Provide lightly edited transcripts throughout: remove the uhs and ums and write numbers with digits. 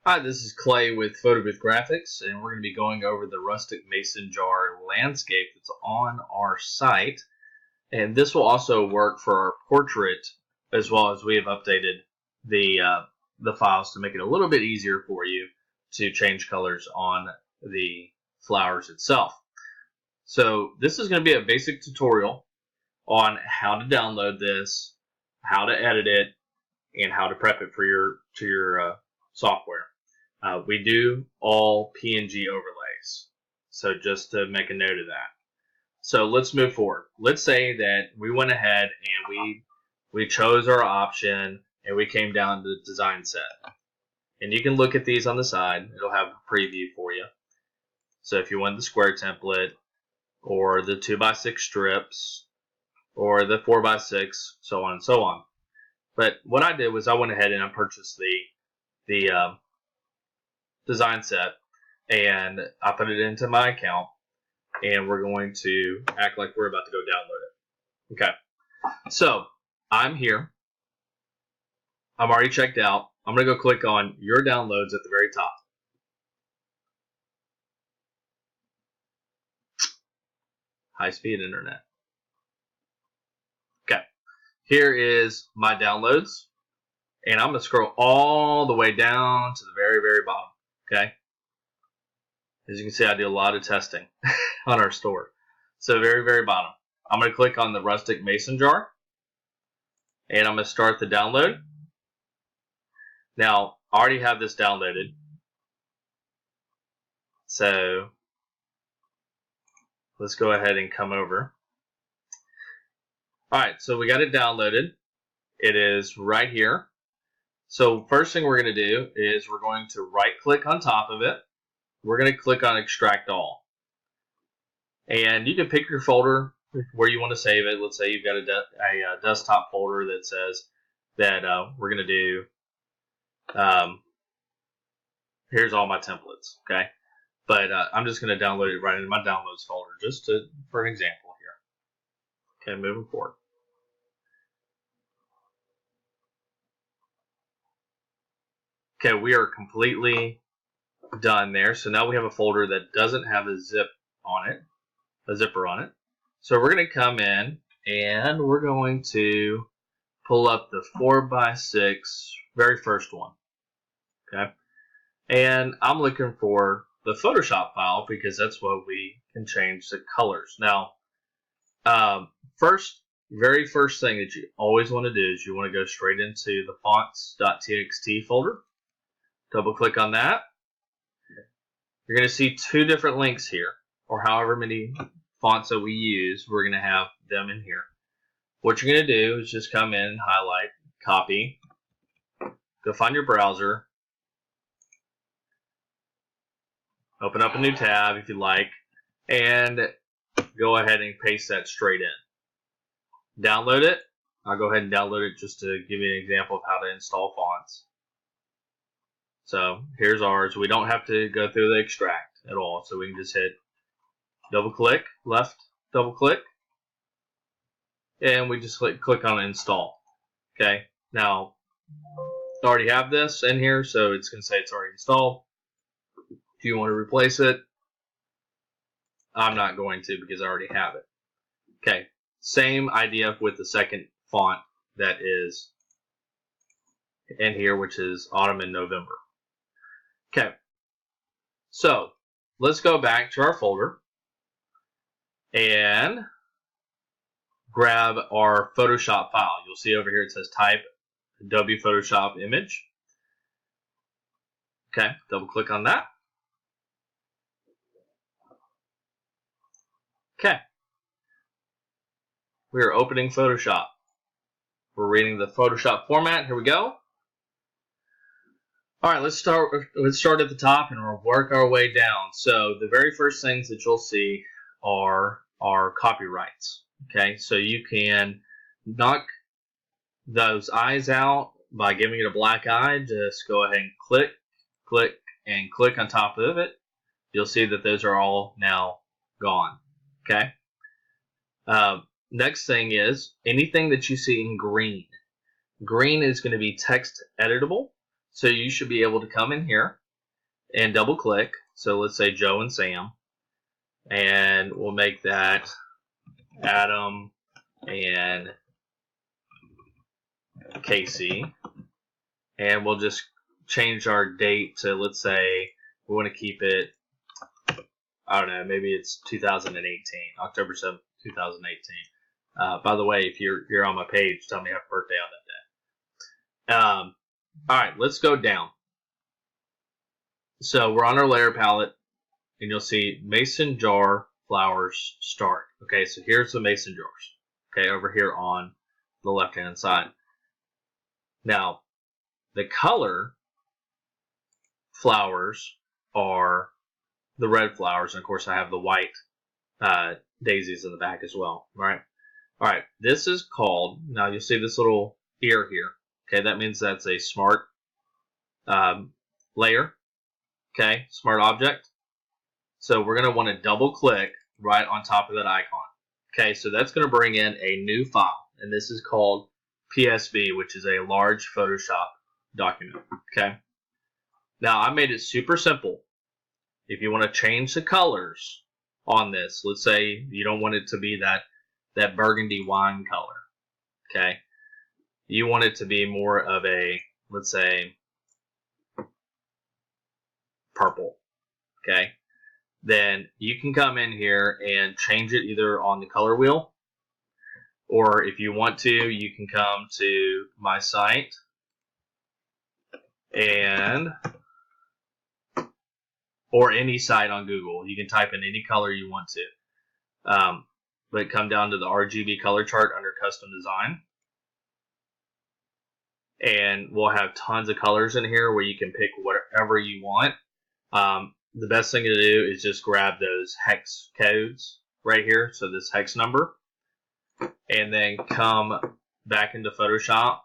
Hi, this is Clay with Photo Booth Graphics, and we're going to be going over the Rustic Mason Jar landscape that's on our site. And this will also work for our portrait, as well as we have updated the files to make it a little bit easier for you to change colors on the flowers itself. So this is going to be a basic tutorial on how to download this, how to edit it, and how to prep it for your software. We do all PNG overlays, so just to make a note of that. So let's move forward. Let's say that we went ahead and we chose our option and we came down to the design set. And you can look at these on the side. It'll have a preview for you. So if you want the square template, or the 2x6 strips, or the 4x6, so on and so on. But what I did was I went ahead and I purchased the design set, and I put it into my account, and we're going to act like we're about to go download it. Okay, so I'm here. I'm already checked out. I'm going to go click on your downloads at the very top. High-speed internet. Okay, here is my downloads, and I'm going to scroll all the way down to the very, very bottom. Okay, as you can see, I do a lot of testing on our store. So very, very bottom, I'm going to click on the Rustic Mason Jar, and I'm going to start the download. Now, I already have this downloaded, so let's go ahead and come over. All right, so we got it downloaded. It is right here. So first thing we're going to do is we're going to right-click on top of it. We're going to click on Extract All. And you can pick your folder where you want to save it. Let's say you've got a desktop folder that says that we're going to do, here's all my templates, okay? But I'm just going to download it right into my downloads folder just for an example here. Okay, moving forward. Okay, we are completely done there. So now we have a folder that doesn't have a zipper on it. So we're going to come in and we're going to pull up the 4x6, very first one. Okay, and I'm looking for the Photoshop file because that's what we can change the colors. Now, very first thing that you always want to do is you want to go straight into the fonts.txt folder. Double click on that. You're going to see two different links here, or however many fonts that we use, we're going to have them in here. What you're going to do is just come in, highlight, copy, go find your browser, open up a new tab if you like, and go ahead and paste that straight in. Download it. I'll go ahead and download it just to give you an example of how to install fonts. So here's ours. We don't have to go through the extract at all. So we can just hit double click, left double click, and we just click on install. Okay, now I already have this in here, so it's going to say it's already installed. If you want to replace it, I'm not going to because I already have it. Okay, same idea with the second font that is in here, which is Autumn and November. Okay, so let's go back to our folder and grab our Photoshop file. You'll see over here it says type Adobe Photoshop image. Okay, double click on that. Okay, we are opening Photoshop. We're reading the Photoshop format. Here we go. All right, let's start at the top and we'll work our way down. So the very first things that you'll see are copyrights. Okay, so you can knock those eyes out by giving it a black eye. Just go ahead and click, click, and click on top of it. You'll see that those are all now gone. Okay. Next thing is anything that you see in green. Green is going to be text editable. So you should be able to come in here and double click. So let's say Joe and Sam, and we'll make that Adam and Casey, and we'll just change our date to, let's say we want to keep it, I don't know, maybe it's 2018, October 7th, 2018. By the way, if you're on my page, tell me happy birthday on that day. All right, let's go down. So we're on our layer palette, and you'll see Mason Jar Flowers Start. Okay, so here's the Mason jars. Okay, over here on the left-hand side. Now, the color flowers are the red flowers, and of course I have the white daisies in the back as well, right? All right, this is called, now you'll see this little ear here. Okay, that means that's a smart layer, okay, smart object. So we're going to want to double click right on top of that icon. Okay, so that's going to bring in a new file, and this is called PSV, which is a large Photoshop document. Okay, now I made it super simple. If you want to change the colors on this, let's say you don't want it to be that burgundy wine color, okay, you want it to be more of a, let's say, purple, okay, then you can come in here and change it either on the color wheel, or if you want to, you can come to my site and, or any site on Google. You can type in any color you want to. But come down to the RGB color chart under custom design. And we'll have tons of colors in here where you can pick whatever you want. The best thing to do is just grab those hex codes right here. So this hex number. And then come back into Photoshop.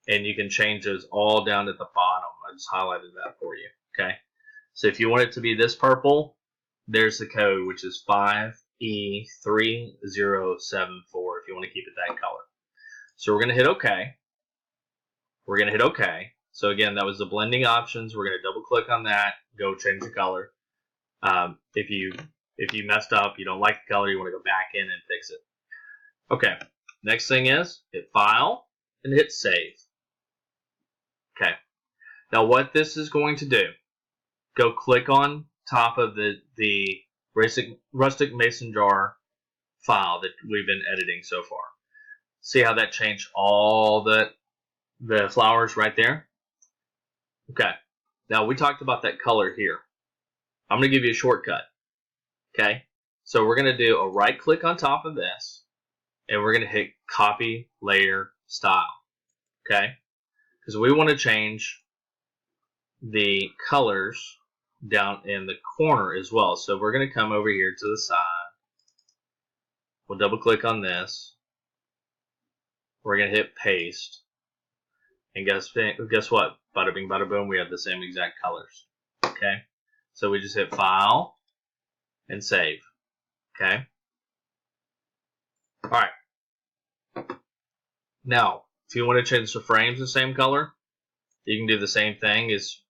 And you can change those all down at the bottom. I just highlighted that for you. Okay. So if you want it to be this purple, there's the code, which is 5E3074 if you want to keep it that color. So we're going to hit OK. We're going to hit OK. So again, that was the blending options. We're going to double click on that, go change the color. If you messed up, you don't like the color, you want to go back in and fix it. Okay, next thing is hit File and hit Save. Okay, now what this is going to do, go click on top of the Rustic Mason Jar file that we've been editing so far. See how that changed all the flowers right there? Okay, now we talked about that color here. I'm going to give you a shortcut. Okay, so we're going to do a right click on top of this, and we're going to hit Copy Layer Style. Okay, because we want to change the colors down in the corner as well. So we're going to come over here to the side. We'll double click on this. We're going to hit Paste. And guess what? Bada bing, bada boom, we have the same exact colors. Okay? So we just hit File and Save. Okay? Alright. Now, if you want to change the frames the same color, you can do the same thing. Is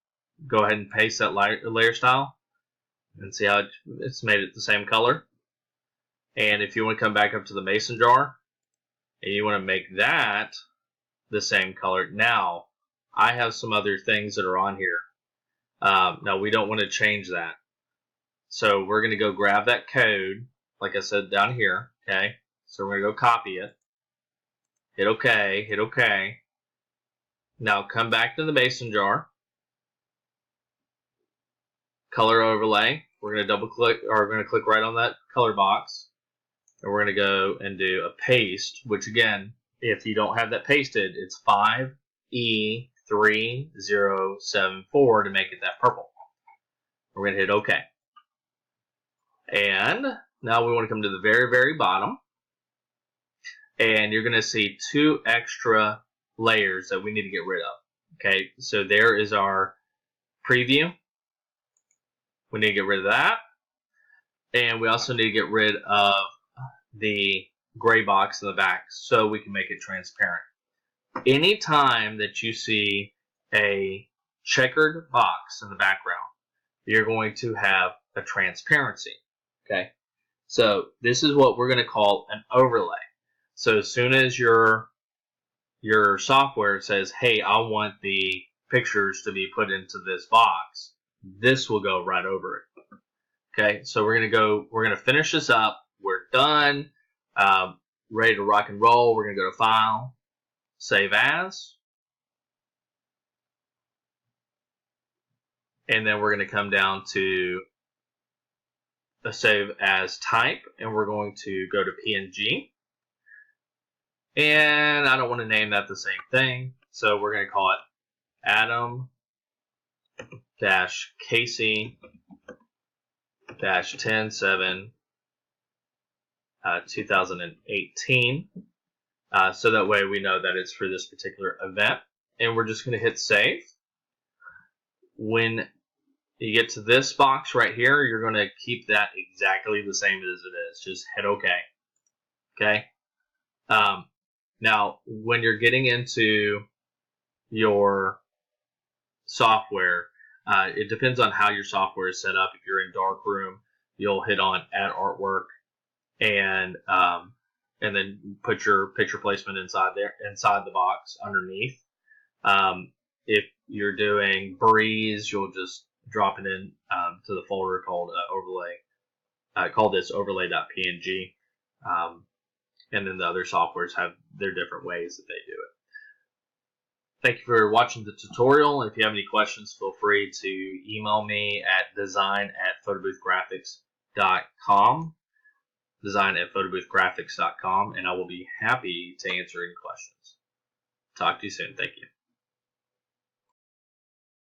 go ahead and paste that layer style and see how it's made it the same color. And if you want to come back up to the mason jar and you want to make that the same color, now I have some other things that are on here. Now we don't want to change that. So we're going to go grab that code, like I said down here. Okay, so we're going to go copy it. Hit OK, hit OK. Now come back to the mason jar. Color overlay. We're going to double click, or we're going to click right on that color box. And we're going to go and do a paste, which again, if you don't have that pasted, it's 5E3074 to make it that purple. We're going to hit OK. And now we want to come to the very, very bottom. And you're going to see 2 extra layers that we need to get rid of. Okay, so there is our preview. We need to get rid of that. And we also need to get rid of the gray box in the back so we can make it transparent. Anytime that you see a checkered box in the background, you're going to have a transparency. Okay, so this is what we're going to call an overlay. So as soon as your software says, "Hey, I want the pictures to be put into this box," this will go right over it. Okay, so we're gonna finish this up. We're done, ready to rock and roll. We're gonna go to File, Save As, and then we're gonna come down to the Save As type, and we're going to go to PNG. And I don't want to name that the same thing, so we're gonna call it Adam-Casey-107 2018. So that way we know that it's for this particular event. And we're just going to hit save. When you get to this box right here, you're going to keep that exactly the same as it is. Just hit OK. Okay. Now, when you're getting into your software, it depends on how your software is set up. If you're in Darkroom, you'll hit on Add Artwork, and then put your picture placement inside the box underneath. If you're doing Breeze, you'll just drop it in to the folder called overlay. Call this overlay.png. And then the other softwares have their different ways that they do it. Thank you for watching the tutorial. And if you have any questions, feel free to email me at design@photoboothgraphics.com. design@photoboothgraphics.com, and I will be happy to answer any questions. Talk to you soon. Thank you.